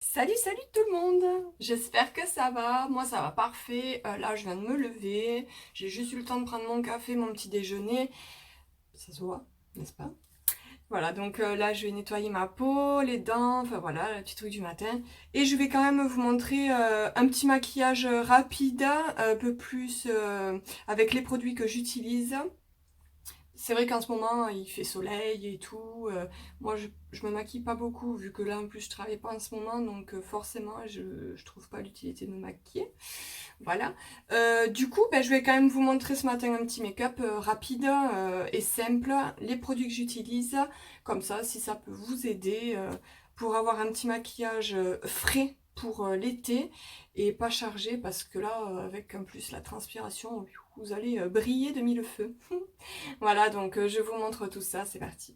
Salut, salut tout le monde! J'espère que ça va. Moi, ça va parfait. Là, je viens de me lever. J'ai juste eu le temps de prendre mon café, mon petit déjeuner. Ça se voit, n'est-ce pas? Voilà, donc là, je vais nettoyer ma peau, les dents, enfin voilà, le petit truc du matin. Et je vais quand même vous montrer un petit maquillage rapide, un peu plus avec les produits que j'utilise. C'est vrai qu'en ce moment, il fait soleil et tout. Moi, je me maquille pas beaucoup, vu que là, en plus, je travaille pas en ce moment. Donc, forcément, je trouve pas l'utilité de me maquiller. Voilà. Du coup, ben, je vais quand même vous montrer ce matin un petit make-up rapide et simple. Les produits que j'utilise. Comme ça, si ça peut vous aider pour avoir un petit maquillage frais pour l'été et pas chargé. Parce que là, avec en plus la transpiration, vous allez briller de mille feux. Voilà, donc je vous montre tout ça, c'est parti.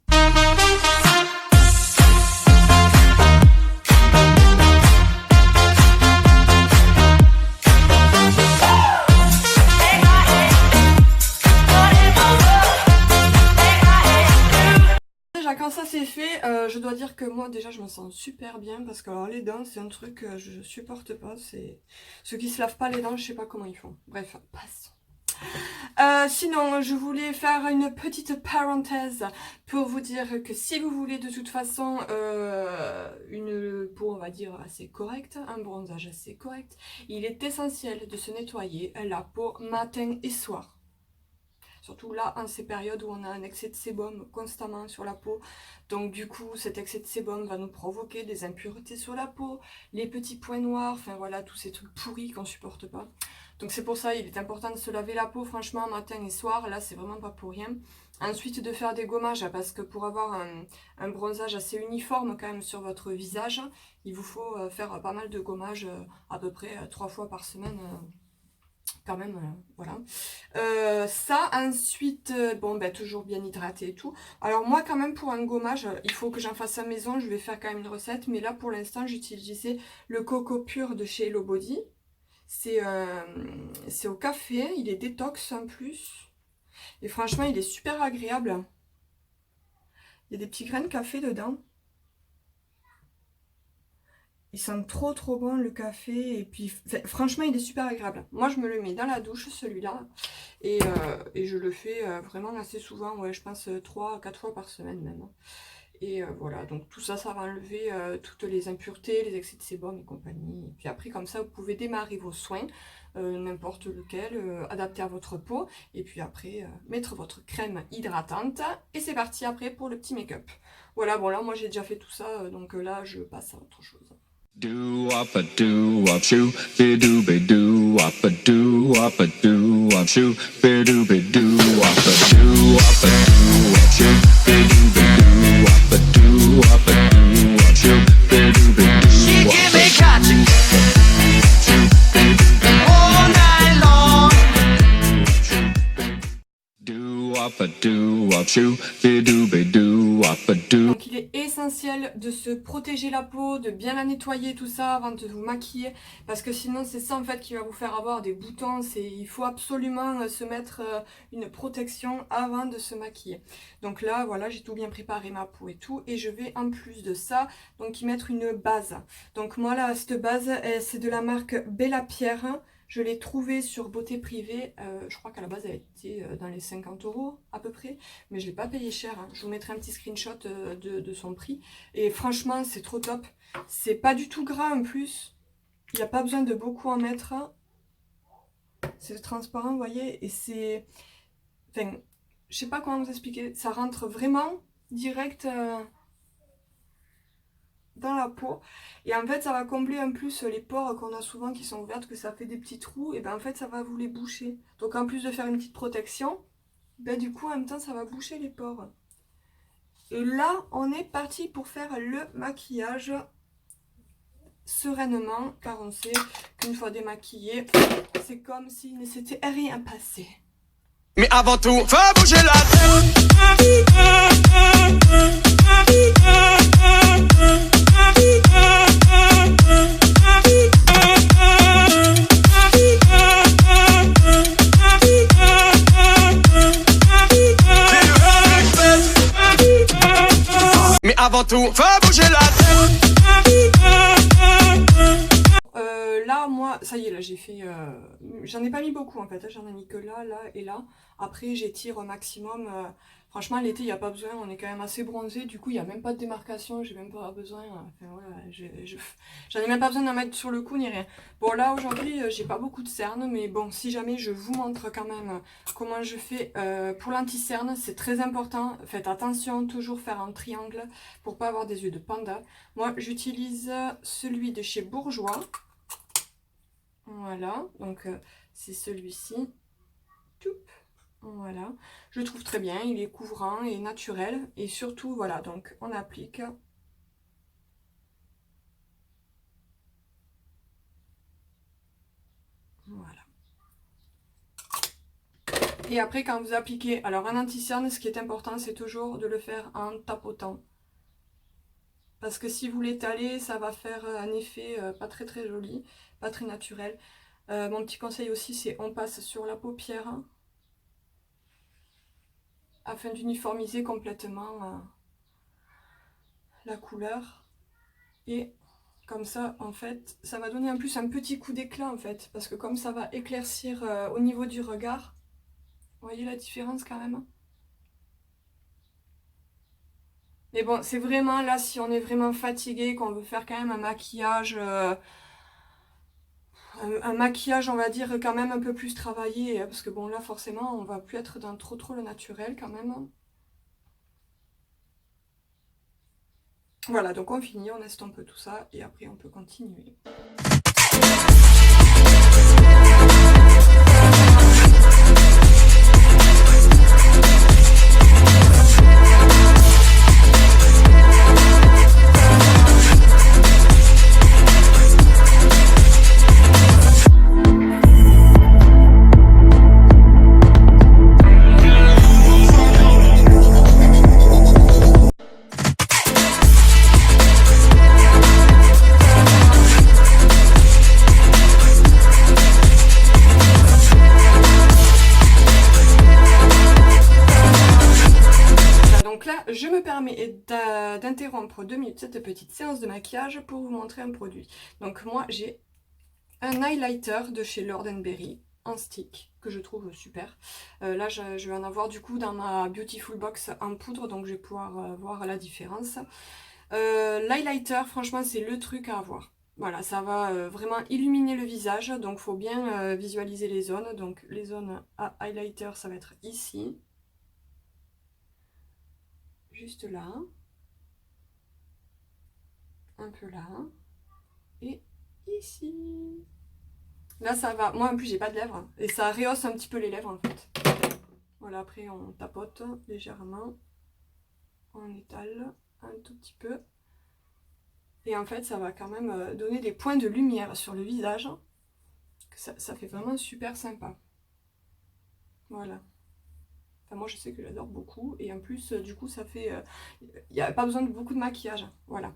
Déjà quand ça c'est fait, je dois dire que moi déjà je me sens super bien parce que alors, les dents c'est un truc que je supporte pas, c'est ceux qui se lavent pas les dents, je sais pas comment ils font. Bref, passons. Sinon, je voulais faire une petite parenthèse pour vous dire que si vous voulez de toute façon une peau, on va dire, assez correcte, un bronzage assez correct, il est essentiel de se nettoyer la peau matin et soir. Surtout là, en ces périodes où on a un excès de sébum constamment sur la peau. Donc du coup, cet excès de sébum va nous provoquer des impuretés sur la peau, les petits points noirs, enfin voilà, tous ces trucs pourris qu'on supporte pas. Donc c'est pour ça, il est important de se laver la peau, franchement, matin et soir. Là, c'est vraiment pas pour rien. Ensuite, de faire des gommages, parce que pour avoir un bronzage assez uniforme quand même sur votre visage, il vous faut faire pas mal de gommages, à peu près 3 fois par semaine. Quand même, voilà. Ça, ensuite, bon, ben, toujours bien hydraté et tout. Alors moi, quand même, pour un gommage, il faut que j'en fasse à la maison. Je vais faire quand même une recette. Mais là, pour l'instant, j'utilisais le Coco Pur de chez Hello Body. C'est au café. Il est détox en plus. Et franchement, il est super agréable. Il y a des petits grains de café dedans. Il sent trop trop bon le café et puis franchement il est super agréable. Moi je me le mets dans la douche celui-là et je le fais vraiment assez souvent, ouais je pense 3 à 4 fois par semaine même. Et voilà, donc tout ça, ça va enlever toutes les impuretés, les excès de sébum et compagnie. Et puis après comme ça vous pouvez démarrer vos soins, n'importe lequel, adapté à votre peau. Et puis après mettre votre crème hydratante et c'est parti après pour le petit make-up. Voilà, bon là moi j'ai déjà fait tout ça, donc là je passe à autre chose. Do up a do up shoo, be do be do up a do up shoo, be do up a do up shoo, be do up a do up shoo, be do. She give me catching all night long. Do up a do up shoo, be do up a do. Donc il est essentiel de se protéger la peau, de bien la nettoyer tout ça avant de vous maquiller parce que sinon c'est ça en fait qui va vous faire avoir des boutons. Il faut absolument se mettre une protection avant de se maquiller. Donc là voilà, j'ai tout bien préparé ma peau et tout et je vais en plus de ça donc y mettre une base. Donc moi là cette base c'est de la marque Bella Pierre. Je l'ai trouvée sur Beauté Privée, je crois qu'à la base elle était dans les 50 € à peu près, mais je ne l'ai pas payé cher, hein. Je vous mettrai un petit screenshot de son prix. Et franchement c'est trop top, c'est pas du tout gras en plus, il n'y a pas besoin de beaucoup en mettre. C'est transparent vous voyez, et c'est... Enfin, je sais pas comment vous expliquer, ça rentre vraiment direct... dans la peau et en fait ça va combler en plus les pores qu'on a souvent qui sont ouverts, que ça fait des petits trous et ben en fait ça va vous les boucher, donc en plus de faire une petite protection ben du coup en même temps ça va boucher les pores et là on est parti pour faire le maquillage sereinement car on sait qu'une fois démaquillé c'est comme s'il ne s'était rien passé. Mais avant tout, fais bouger la tête. Mais avant tout, fais bouger la tête. ça y est, là, j'ai fait... j'en ai pas mis beaucoup, en fait. J'en ai mis que là, là et là. Après, j'étire au maximum. Franchement, l'été, il n'y a pas besoin. On est quand même assez bronzé. Du coup, il n'y a même pas de démarcation. J'ai même pas besoin... Enfin, voilà, j'en ai même pas besoin d'en mettre sur le cou, ni rien. Bon, là, aujourd'hui, j'ai pas beaucoup de cernes. Mais bon, si jamais, je vous montre quand même comment je fais pour l'anti-cerne. C'est très important. Faites attention, toujours faire un triangle pour pas avoir des yeux de panda. Moi, j'utilise celui de chez Bourjois. Voilà, donc c'est celui-ci. Voilà, je le trouve très bien, il est couvrant et naturel. Et surtout, voilà, donc on applique. Voilà. Et après, quand vous appliquez, alors un anti-cerne, ce qui est important, c'est toujours de le faire en tapotant. Parce que si vous l'étalez, ça va faire un effet pas très très joli, pas très naturel. Mon petit conseil aussi, c'est on passe sur la paupière afin d'uniformiser complètement la couleur. Et comme ça, en fait, ça va donner en plus un petit coup d'éclat, en fait. Parce que comme ça va éclaircir au niveau du regard, vous voyez la différence quand même? Mais bon, c'est vraiment là, si on est vraiment fatigué, qu'on veut faire quand même un maquillage... un maquillage, on va dire, quand même un peu plus travaillé. Parce que bon, là, forcément, on va plus être dans trop le naturel quand même. Voilà, donc on finit, on estompe tout ça et après on peut continuer. Je me permets d'interrompre 2 minutes cette petite séance de maquillage pour vous montrer un produit. Donc moi j'ai un highlighter de chez Lord & Berry en stick que je trouve super. Là je vais en avoir du coup dans ma Beautiful Box en poudre, donc je vais pouvoir voir la différence. L'highlighter, franchement c'est le truc à avoir. Voilà, ça va vraiment illuminer le visage, donc il faut bien visualiser les zones. Donc les zones à highlighter, ça va être ici. Juste là, un peu là, et ici. Là ça va, moi en plus j'ai pas de lèvres, et ça rehausse un petit peu les lèvres en fait. Voilà, après on tapote légèrement, on étale un tout petit peu. Et en fait ça va quand même donner des points de lumière sur le visage. Ça fait vraiment super sympa. Voilà. Enfin, moi je sais que j'adore beaucoup et en plus du coup ça fait... Il n'y a pas besoin de beaucoup de maquillage. Voilà.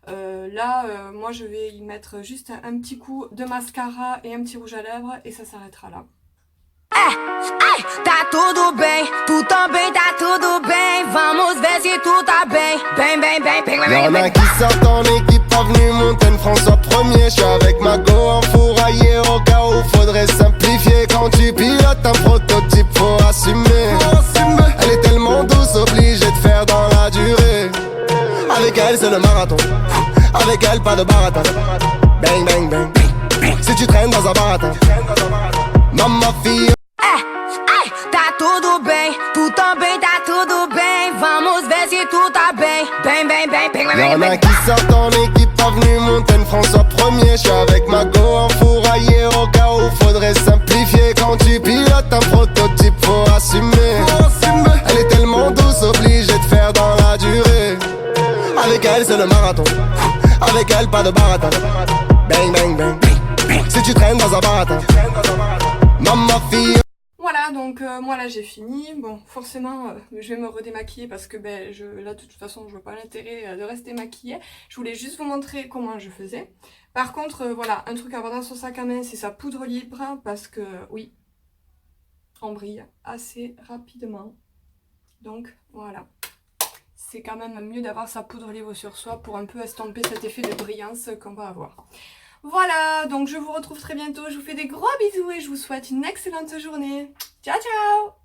Là moi je vais y mettre juste un petit coup de mascara et un petit rouge à lèvres et ça s'arrêtera là. Tá tudo bem, tu também tá tudo bem. Vamos ver se tu tá bem. Bem, bem, bem, bem, bem. Y'en a qui sortent en équipe, avenue Montaigne, François 1er. J'suis avec ma go enfouraillée au cas où faudrait simplifier. Quand tu pilotes un prototype, faut assumer. Elle est tellement douce, obligée de faire dans la durée. Avec elle, c'est le marathon. Avec elle, pas de baratin. Bang, bang, bang. Si tu traînes dans un baratin, maman fille. Tá tudo bem, tu também tá tudo bem. Vamos ver se tu tá bem. Bem, bem, bem, bem, bem. Y'en a qui sortent en équipe, avenue Montaigne, François 1er. J'suis avec ma go enfouraillée au cas où faudrait simplifier. Quand tu pilotes un prototype, faut assumer. Elle est tellement douce, obligée de faire dans la durée. Avec elle, c'est le marathon. Avec elle, pas de baratin. Bang, bang, bang. Si tu traînes dans un baratin, maman fille. Voilà, donc moi là j'ai fini. Bon, forcément, je vais me redémaquiller parce que ben, là de toute façon je vois pas l'intérêt de rester maquillée. Je voulais juste vous montrer comment je faisais. Par contre, voilà, un truc à avoir dans son sac à main, c'est sa poudre libre parce que, oui, on brille assez rapidement. Donc, voilà. C'est quand même mieux d'avoir sa poudre libre sur soi pour un peu estomper cet effet de brillance qu'on va avoir. Voilà, donc je vous retrouve très bientôt. Je vous fais des gros bisous et je vous souhaite une excellente journée. Ciao ciao.